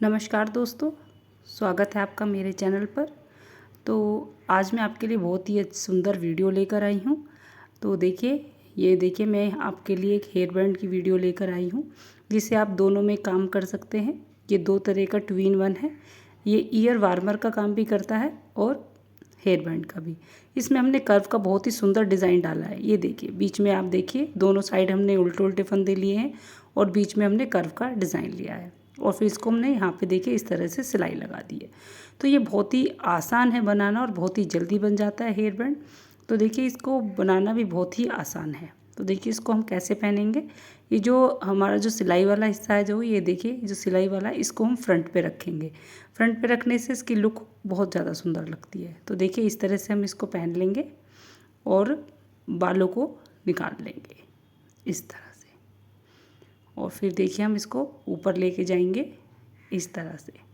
नमस्कार दोस्तों, स्वागत है आपका मेरे चैनल पर। तो आज मैं आपके लिए बहुत ही सुंदर वीडियो लेकर आई हूँ। तो देखिए, ये देखिए मैं आपके लिए एक हेयर बैंड की वीडियो लेकर आई हूँ जिसे आप दोनों में काम कर सकते हैं। ये दो तरह का 2-in-1 है। ये ईयर वार्मर का काम भी करता है और हेयर बैंड का भी। इसमें हमने कर्व का बहुत ही सुंदर डिज़ाइन डाला है। ये देखिए, बीच में आप देखिए दोनों साइड हमने उल्टे उल्टे फंदे लिए हैं और बीच में हमने कर्व का डिज़ाइन लिया है और फिर इसको हमने यहाँ पे देखिए इस तरह से सिलाई लगा दी है। तो ये बहुत ही आसान है बनाना और बहुत ही जल्दी बन जाता है हेयर बैंड। तो देखिए, इसको बनाना भी बहुत ही आसान है। तो देखिए, इसको हम कैसे पहनेंगे। ये जो हमारा जो सिलाई वाला हिस्सा है, जो ये देखिए जो सिलाई वाला, इसको हम फ्रंट पे रखेंगे। फ्रंट पे रखने से इसकी लुक बहुत ज़्यादा सुंदर लगती है। तो देखिए, इस तरह से हम इसको पहन लेंगे और बालों को निकाल लेंगे इस तरह से। और फिर देखिए, हम इसको ऊपर लेके जाएंगे इस तरह से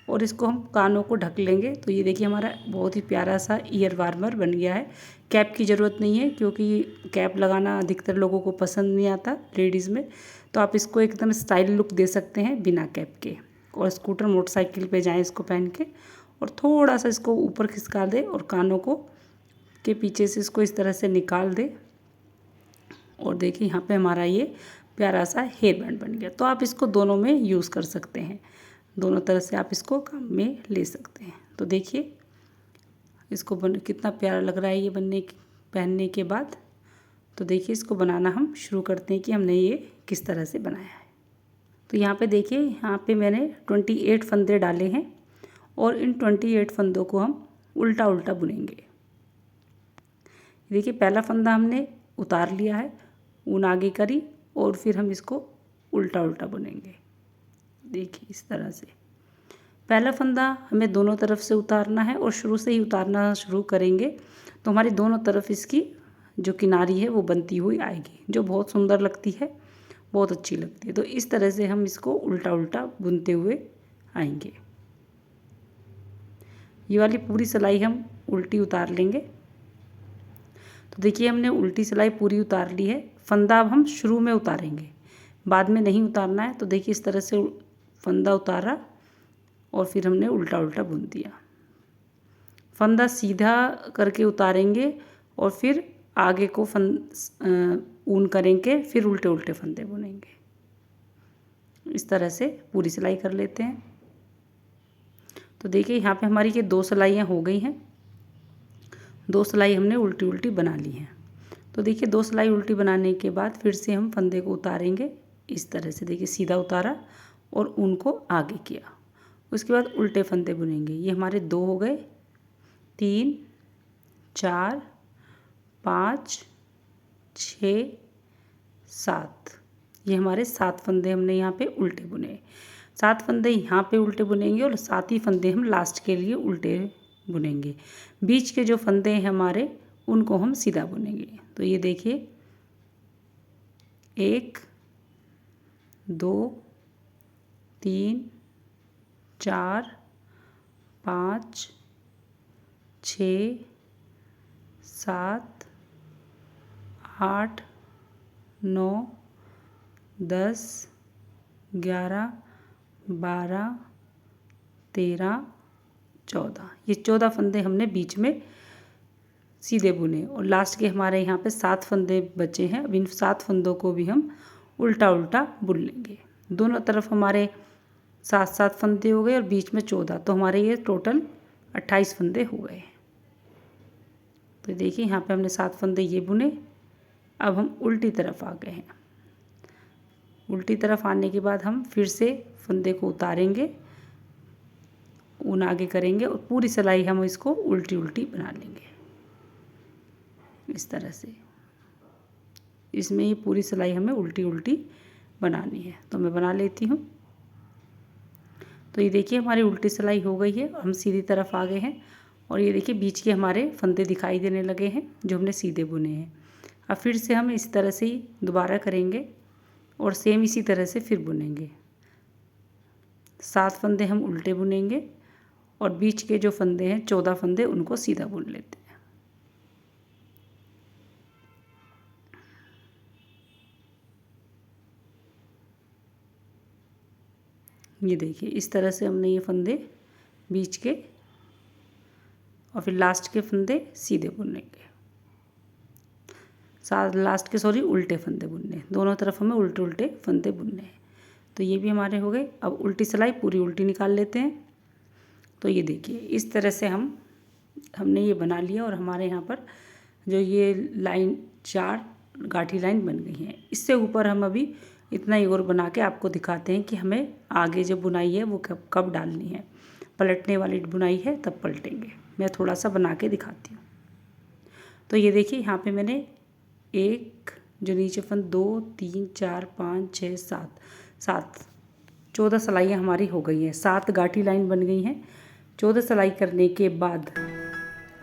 और इसको हम कानों को ढक लेंगे। तो ये देखिए, हमारा बहुत ही प्यारा सा ईयर वार्मर बन गया है। कैप की ज़रूरत नहीं है क्योंकि कैप लगाना अधिकतर लोगों को पसंद नहीं आता लेडीज़ में। तो आप इसको एकदम स्टाइल लुक दे सकते हैं बिना कैप के। और स्कूटर मोटरसाइकिल पे जाएं इसको पहन के और थोड़ा सा इसको ऊपर खिसका दें और कानों को के पीछे से इसको इस तरह से निकाल दें। और देखिए, यहाँ पे हमारा ये प्यारा सा हेयर बैंड बन गया। तो आप इसको दोनों में यूज़ कर सकते हैं, दोनों तरह से आप इसको काम में ले सकते हैं। तो देखिए, इसको कितना प्यारा लग रहा है ये पहनने के बाद। तो देखिए, इसको बनाना हम शुरू करते हैं कि हमने ये किस तरह से बनाया है। तो यहाँ पे देखिए, यहाँ पे मैंने 28 फंदे डाले हैं और इन 28 फंदों को हम उल्टा उल्टा बुनेंगे। देखिए, पहला फंदा हमने उतार लिया है, ऊन आगे करी और फिर हम इसको उल्टा उल्टा बुनेंगे। देखिए, इस तरह से पहला फंदा हमें दोनों तरफ से उतारना है और शुरू से ही उतारना शुरू करेंगे तो हमारी दोनों तरफ इसकी जो किनारी है वो बनती हुई आएगी, जो बहुत सुंदर लगती है, बहुत अच्छी लगती है। तो इस तरह से हम इसको उल्टा उल्टा बुनते हुए आएंगे। ये वाली पूरी सिलाई हम उल्टी उतार लेंगे। तो देखिए, हमने उल्टी सिलाई पूरी उतार ली है। फंदा अब हम शुरू में उतारेंगे, बाद में नहीं उतारना है। तो देखिए, इस तरह से फंदा उतारा और फिर हमने उल्टा उल्टा बुन दिया। फंदा सीधा करके उतारेंगे और फिर आगे को ऊन करेंगे, फिर उल्टे उल्टे फंदे बुनेंगे। इस तरह से पूरी सिलाई कर लेते हैं। तो देखिए, यहाँ पे हमारी ये 2 सिलाइयाँ हो गई हैं। 2 सिलाई हमने उल्टी उल्टी बना ली हैं। तो देखिए, 2 सिलाई उल्टी बनाने के बाद फिर से हम फंदे को उतारेंगे इस तरह से। देखिए, सीधा उतारा और ऊन को आगे किया। उसके बाद उल्टे फंदे बुनेंगे। ये हमारे 2 हो गए, 3, 4, 5, 6, 7। ये हमारे 7 फंदे हमने यहाँ पे उल्टे बुने। 7 फंदे यहाँ पे उल्टे बुनेंगे और 7 ही फंदे हम लास्ट के लिए उल्टे बुनेंगे। बीच के जो फंदे हैं हमारे, उनको हम सीधा बुनेंगे। तो ये देखिए, 1, 2, 3, 4, 5, 6, 7, 8, 9, 10, 11, 12, 13, 14। ये 14 फंदे हमने बीच में सीधे बुने और लास्ट के हमारे यहाँ पे 7 फंदे बचे हैं। अब इन 7 फंदों को भी हम उल्टा उल्टा बुन लेंगे। दोनों तरफ हमारे 7-7 फंदे हो गए और बीच में 14। तो हमारे ये टोटल 28 फंदे हो गए। तो देखिए, यहाँ पे हमने 7 फंदे ये बुने। अब हम उल्टी तरफ आ गए हैं। उल्टी तरफ आने के बाद हम फिर से फंदे को उतारेंगे, ऊन आगे करेंगे और पूरी सिलाई हम इसको उल्टी उल्टी बना लेंगे इस तरह से। इसमें ये पूरी सिलाई हमें उल्टी उल्टी बनानी है। तो मैं बना लेती हूँ। तो ये देखिए, हमारी उल्टी सिलाई हो गई है, हम सीधी तरफ आ गए हैं और ये देखिए, बीच के हमारे फंदे दिखाई देने लगे हैं जो हमने सीधे बुने हैं। अब फिर से हम इस तरह से ही दोबारा करेंगे और सेम इसी तरह से फिर बुनेंगे। 7 फंदे हम उल्टे बुनेंगे और बीच के जो फंदे हैं 14 फंदे, उनको सीधा बुन लेते हैं। ये देखिए इस तरह से हमने ये फंदे बीच के और फिर लास्ट के फंदे सीधे बुनेंगे, लास्ट के उल्टे फंदे बुनने, दोनों तरफ हमें उल्टे उल्टे फंदे बुनने हैं। तो ये भी हमारे हो गए। अब उल्टी सिलाई पूरी उल्टी निकाल लेते हैं। तो ये देखिए इस तरह से हमने ये बना लिया और हमारे यहाँ पर जो ये लाइन 4 गाठी लाइन बन गई हैं। इससे ऊपर हम अभी इतना ही और बना के आपको दिखाते हैं कि हमें आगे जो बुनाई है वो कब डालनी है। पलटने वाली बुनाई है तब पलटेंगे। मैं थोड़ा सा बना के दिखाती हूँ। तो ये देखिए यहाँ पे मैंने एक जो नीचे फंद 2 3 4 5 6 7 14 सिलाइयाँ हमारी हो गई हैं। 7 गाठी लाइन बन गई हैं। 14 सिलाई करने के बाद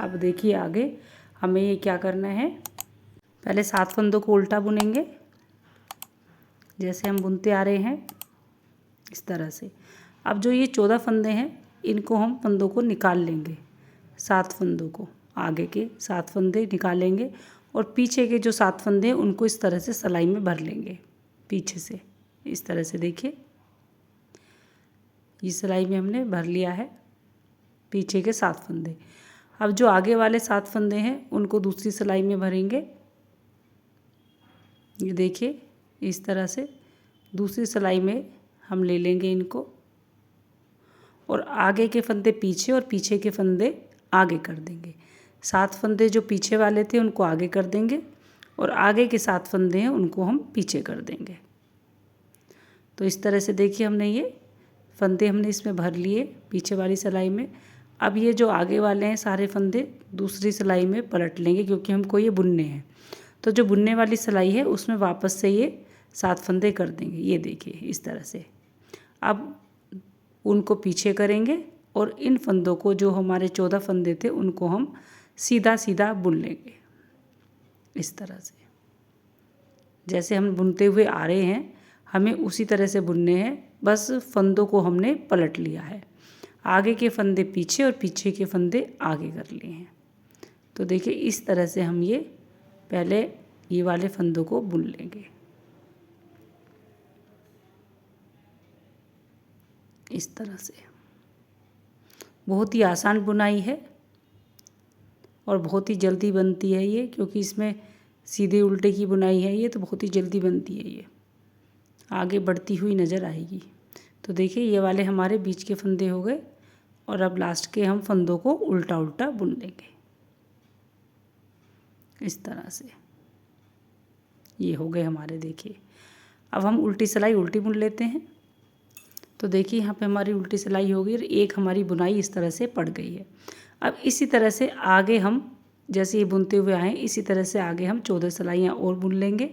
अब देखिए आगे हमें ये क्या करना है। पहले 7 फंदों को उल्टा बुनेंगे, जैसे हम बुनते आ रहे हैं इस तरह से। अब जो ये 14 फंदे हैं इनको हम फंदों को निकाल लेंगे। 7 फंदों को आगे के 7 फंदे निकालेंगे और पीछे के जो 7 फंदे हैं उनको इस तरह से सिलाई में भर लेंगे पीछे से। इस तरह से देखिए ये सिलाई में हमने भर लिया है पीछे के 7 फंदे। अब जो आगे वाले 7 फंदे हैं उनको दूसरी सिलाई में भरेंगे। ये देखिए इस तरह से दूसरी सिलाई में हम ले लेंगे इनको और आगे के फंदे पीछे और पीछे के फंदे आगे कर देंगे। 7 फंदे जो पीछे वाले थे उनको आगे कर देंगे और आगे के 7 फंदे हैं उनको हम पीछे कर देंगे। तो इस तरह से देखिए हमने ये फंदे हमने इसमें भर लिए पीछे वाली सिलाई में। अब ये जो आगे वाले हैं सारे फंदे दूसरी सिलाई में पलट लेंगे क्योंकि हमको ये बुनने हैं। तो जो बुनने वाली सिलाई है उसमें वापस से ये 7 फंदे कर देंगे। ये देखिए इस तरह से। अब उनको पीछे करेंगे और इन फंदों को जो हमारे 14 फंदे थे उनको हम सीधा सीधा बुन लेंगे इस तरह से। जैसे हम बुनते हुए आ रहे हैं हमें उसी तरह से बुनने हैं, बस फंदों को हमने पलट लिया है। आगे के फंदे पीछे और पीछे के फंदे आगे कर लिए हैं। तो देखिए इस तरह से हम ये पहले ये वाले फंदों को बुन लेंगे इस तरह से। बहुत ही आसान बुनाई है और बहुत ही जल्दी बनती है ये, क्योंकि इसमें सीधे उल्टे की बुनाई है ये, तो बहुत ही जल्दी बनती है ये, आगे बढ़ती हुई नज़र आएगी। तो देखिए ये वाले हमारे बीच के फंदे हो गए और अब लास्ट के हम फंदों को उल्टा उल्टा बुन लेंगे इस तरह से। ये हो गए हमारे। देखिए अब हम उल्टी सिलाई उल्टी बुन लेते हैं। तो देखिए यहाँ पे हमारी उल्टी सिलाई हो गई और एक हमारी बुनाई इस तरह से पड़ गई है। अब इसी तरह से आगे हम जैसे ये बुनते हुए आए इसी तरह से आगे हम 14 सिलाइयाँ और बुन लेंगे।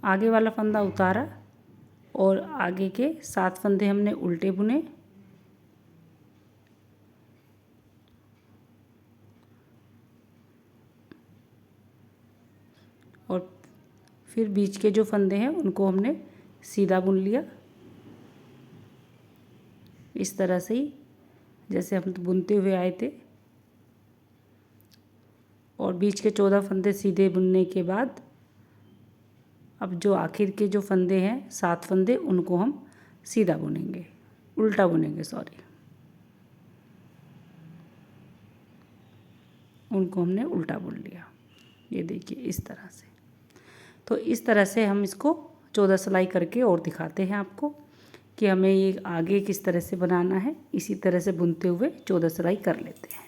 आगे वाला फंदा उतारा और आगे के 7 फंदे हमने उल्टे बुने और फिर बीच के जो फंदे हैं उनको हमने सीधा बुन लिया इस तरह से ही जैसे हम बुनते हुए आए थे। और बीच के 14 फंदे सीधे बुनने के बाद अब जो आखिर के जो फंदे हैं 7 फंदे उनको हम सीधा बुनेंगे, उल्टा बुनेंगे सॉरी, उनको हमने उल्टा बुन लिया। ये देखिए इस तरह से। तो इस तरह से हम इसको 14 सिलाई करके और दिखाते हैं आपको कि हमें ये आगे किस तरह से बनाना है। इसी तरह से बुनते हुए 14 सिलाई कर लेते हैं।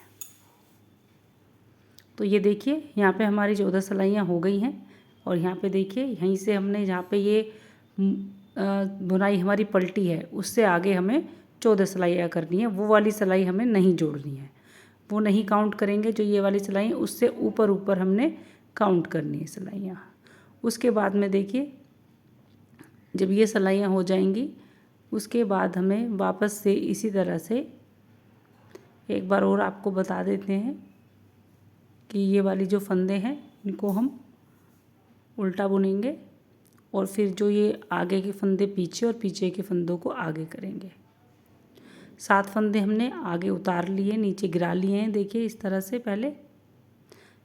तो ये देखिए यहाँ पे हमारी 14 सिलाइयाँ हो गई हैं और यहाँ पे देखिए यहीं से हमने जहाँ पे ये बुनाई हमारी पलटी है उससे आगे हमें 14 सिलाइयाँ करनी है। वो वाली सिलाई हमें नहीं जोड़नी है, वो नहीं काउंट करेंगे। जो ये वाली सिलाई उससे ऊपर ऊपर हमने काउंट करनी है सिलाइयाँ। उसके बाद में देखिए जब ये सिलाइयाँ हो जाएंगी उसके बाद हमें वापस से इसी तरह से एक बार और आपको बता देते हैं कि ये वाली जो फंदे हैं इनको हम उल्टा बुनेंगे और फिर जो ये आगे के फंदे पीछे और पीछे के फंदों को आगे करेंगे। 7 फंदे हमने आगे उतार लिए, नीचे गिरा लिए हैं। देखिए इस तरह से पहले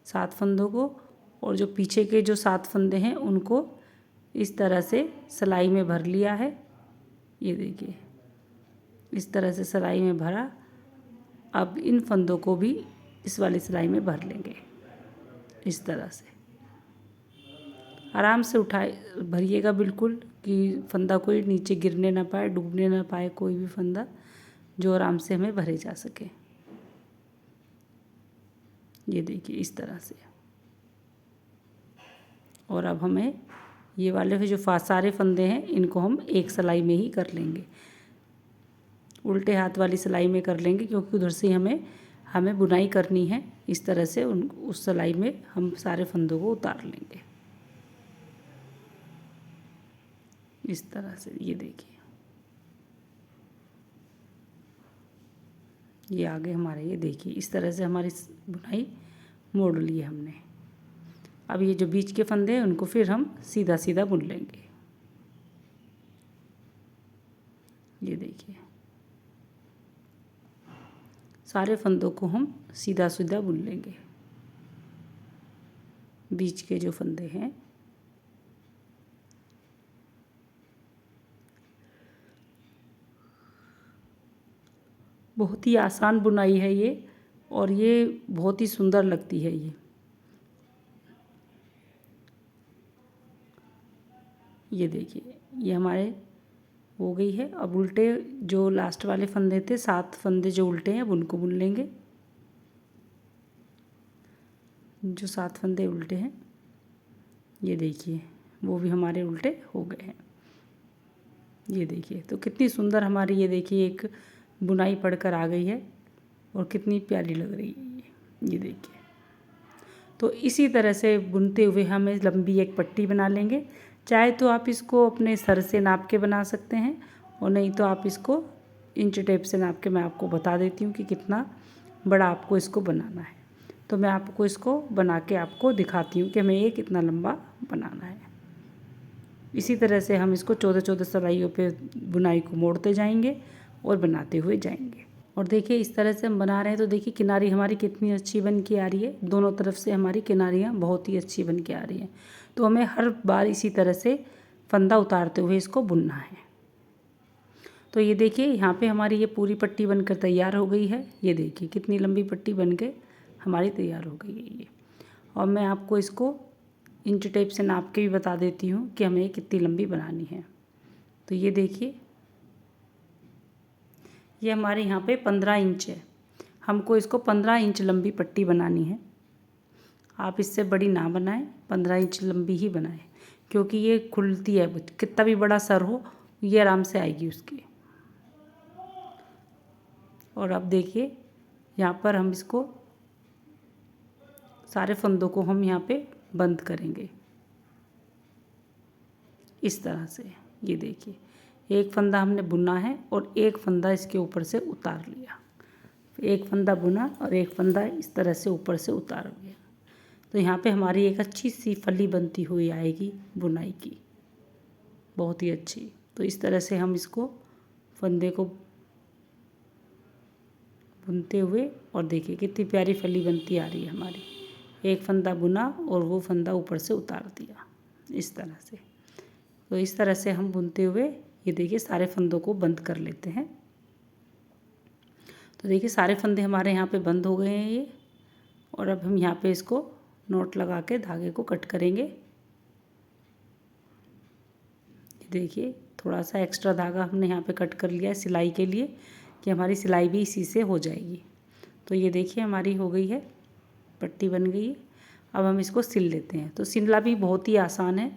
7 फंदों को, और जो पीछे के जो 7 फंदे हैं उनको इस तरह से सिलाई में भर लिया है। ये देखिए इस तरह से सिलाई में भरा। अब इन फंदों को भी इस वाली सिलाई में भर लेंगे। इस तरह से आराम से उठाए भरिएगा बिल्कुल, कि फंदा कोई नीचे गिरने ना पाए, डूबने ना पाए कोई भी फंदा, जो आराम से हमें भरे जा सके। ये देखिए इस तरह से। और अब हमें ये वाले जो सारे फंदे हैं इनको हम एक सिलाई में ही कर लेंगे, उल्टे हाथ वाली सिलाई में कर लेंगे, क्योंकि उधर से हमें बुनाई करनी है। इस तरह से उस सिलाई में हम सारे फंदों को उतार लेंगे। इस तरह से ये देखिए, ये आगे हमारे, ये देखिए इस तरह से हमारी बुनाई मोड़ ली है हमने। अब ये जो बीच के फंदे हैं उनको फिर हम सीधा सीधा बुन लेंगे। ये देखिए सारे फंदों को हम सीधा सीधा बुन लेंगे। बीच के जो फंदे हैं, बहुत ही आसान बुनाई है ये, और ये बहुत ही सुंदर लगती है ये देखिए ये हमारे हो गई है। अब उल्टे जो लास्ट वाले फंदे थे, 7 फंदे जो उल्टे हैं अब उनको बुन लेंगे। जो 7 फंदे उल्टे हैं ये देखिए वो भी हमारे उल्टे हो गए हैं। ये देखिए तो कितनी सुंदर हमारी, ये देखिए एक बुनाई पड़कर आ गई है और कितनी प्यारी लग रही है ये देखिए। तो इसी तरह से बुनते हुए हमें लंबी एक पट्टी बना लेंगे। चाहे तो आप इसको अपने सर से नाप के बना सकते हैं, और नहीं तो आप इसको इंच टेप से नाप के, मैं आपको बता देती हूँ कि कितना बड़ा आपको इसको बनाना है। तो मैं आपको इसको बना के आपको दिखाती हूँ कि हमें ये कितना लंबा बनाना है। इसी तरह से हम इसको 14-14 सिलाइयों पे बुनाई को मोड़ते जाएंगे और बनाते हुए जाएंगे। और देखिए इस तरह से हम बना रहे हैं तो देखिए किनारी हमारी कितनी अच्छी बन के आ रही है। दोनों तरफ से हमारी किनारियाँ बहुत ही अच्छी बन के आ रही हैं। तो हमें हर बार इसी तरह से फंदा उतारते हुए इसको बुनना है। तो ये देखिए यहाँ पे हमारी ये पूरी पट्टी बनकर तैयार हो गई है। ये देखिए कितनी लंबी पट्टी बन के हमारी तैयार हो गई है ये। और मैं आपको इसको इंच टेप से नाप के भी बता देती हूँ कि हमें कितनी लंबी बनानी है। तो ये देखिए ये हमारे यहाँ पे 15 इंच है। हमको इसको 15 इंच लंबी पट्टी बनानी है। आप इससे बड़ी ना बनाएं, 15 इंच लंबी ही बनाएं, क्योंकि ये खुलती है। कितना भी बड़ा सर हो ये आराम से आएगी उसकी। और अब देखिए यहाँ पर हम इसको सारे फंदों को हम यहाँ पे बंद करेंगे इस तरह से। ये देखिए एक फंदा हमने बुना है और एक फंदा इसके ऊपर से उतार लिया। एक फंदा बुना और एक फंदा इस तरह से ऊपर से उतार लिया। तो यहाँ पे हमारी एक अच्छी सी फली बनती हुई आएगी बुनाई की, बहुत ही अच्छी। तो इस तरह से हम इसको फंदे को बुनते हुए, और देखिए कितनी प्यारी फली बनती आ रही है हमारी। एक फंदा बुना और वो फंदा ऊपर से उतार दिया इस तरह से। तो इस तरह से हम बुनते हुए ये देखिए सारे फंदों को बंद कर लेते हैं। तो देखिए सारे फंदे हमारे यहाँ पे बंद हो गए हैं ये। और अब हम यहाँ पे इसको नोट लगा के धागे को कट करेंगे। देखिए थोड़ा सा एक्स्ट्रा धागा हमने यहाँ पे कट कर लिया है सिलाई के लिए, कि हमारी सिलाई भी इसी से हो जाएगी। तो ये देखिए हमारी हो गई है, पट्टी बन गई है। अब हम इसको सिल लेते हैं। तो सिलना भी बहुत ही आसान है,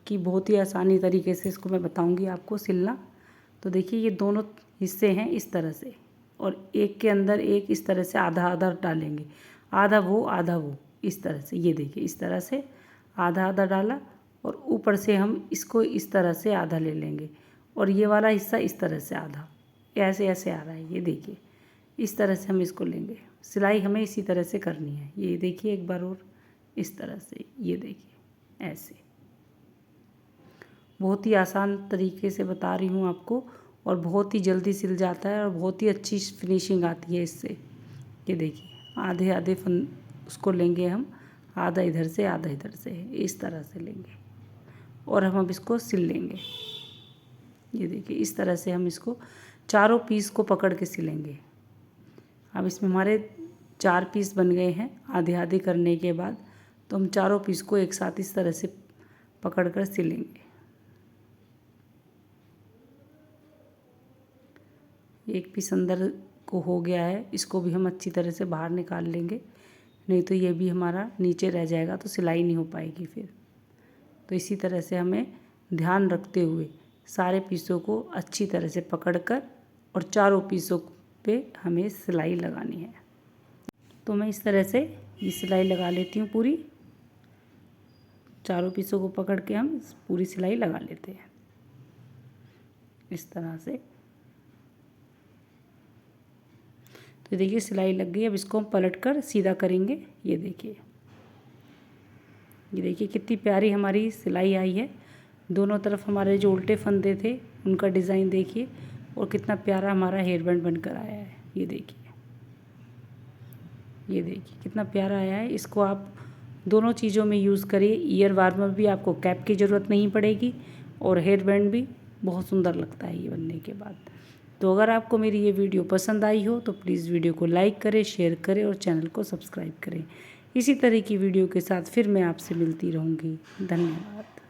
कि बहुत ही आसानी तरीके से इसको मैं बताऊंगी आपको सिलना। तो देखिए ये दोनों हिस्से हैं इस तरह से, और एक के अंदर एक इस तरह से आधा आधा डालेंगे, आधा वो इस तरह से। ये देखिए इस तरह से आधा आधा डाला, और ऊपर से हम इसको इस तरह से आधा ले लेंगे, और ये वाला हिस्सा इस तरह से आधा, ऐसे ऐसे आ रहा है। ये देखिए इस तरह से हम इसको लेंगे। सिलाई हमें इसी तरह से करनी है। ये देखिए एक बार और इस तरह से, ये देखिए ऐसे। बहुत ही आसान तरीके से बता रही हूँ आपको, और बहुत ही जल्दी सिल जाता है और बहुत ही अच्छी फिनिशिंग आती है इससे। ये देखिए आधे आधे उसको लेंगे हम, आधा इधर से आधा इधर से, इस तरह से लेंगे, और हम अब इसको सिल लेंगे। ये देखिए इस तरह से हम इसको चारों पीस को पकड़ के सिलेंगे। अब इसमें हमारे 4 पीस बन गए हैं आधे आधे करने के बाद, तो हम चारों पीस को एक साथ इस तरह से पकड़ कर सिलेंगे। एक पीस अंदर को हो गया है, इसको भी हम अच्छी तरह से बाहर निकाल लेंगे, नहीं तो ये भी हमारा नीचे रह जाएगा तो सिलाई नहीं हो पाएगी फिर। तो इसी तरह से हमें ध्यान रखते हुए सारे पीसों को अच्छी तरह से पकड़कर और चारों पीसों पे हमें सिलाई लगानी है। तो मैं इस तरह से ये सिलाई लगा लेती हूँ पूरी। चारों पीसों को पकड़ के हम पूरी सिलाई लगा लेते हैं इस तरह से। तो देखिए सिलाई लग गई। अब इसको हम पलट कर सीधा करेंगे। ये देखिए कितनी प्यारी हमारी सिलाई आई है। दोनों तरफ हमारे जो उल्टे फंदे थे उनका डिज़ाइन देखिए, और कितना प्यारा हमारा हेयर बैंड बनकर आया है। ये देखिए कितना प्यारा आया है। इसको आप दोनों चीज़ों में यूज़ करिए। ईयर वार्मर भी आपको कैप की ज़रूरत नहीं पड़ेगी, और हेयर बैंड भी बहुत सुंदर लगता है ये बनने के बाद। तो अगर आपको मेरी ये वीडियो पसंद आई हो तो प्लीज़ वीडियो को लाइक करें, शेयर करें और चैनल को सब्सक्राइब करें। इसी तरह की वीडियो के साथ फिर मैं आपसे मिलती रहूँगी। धन्यवाद।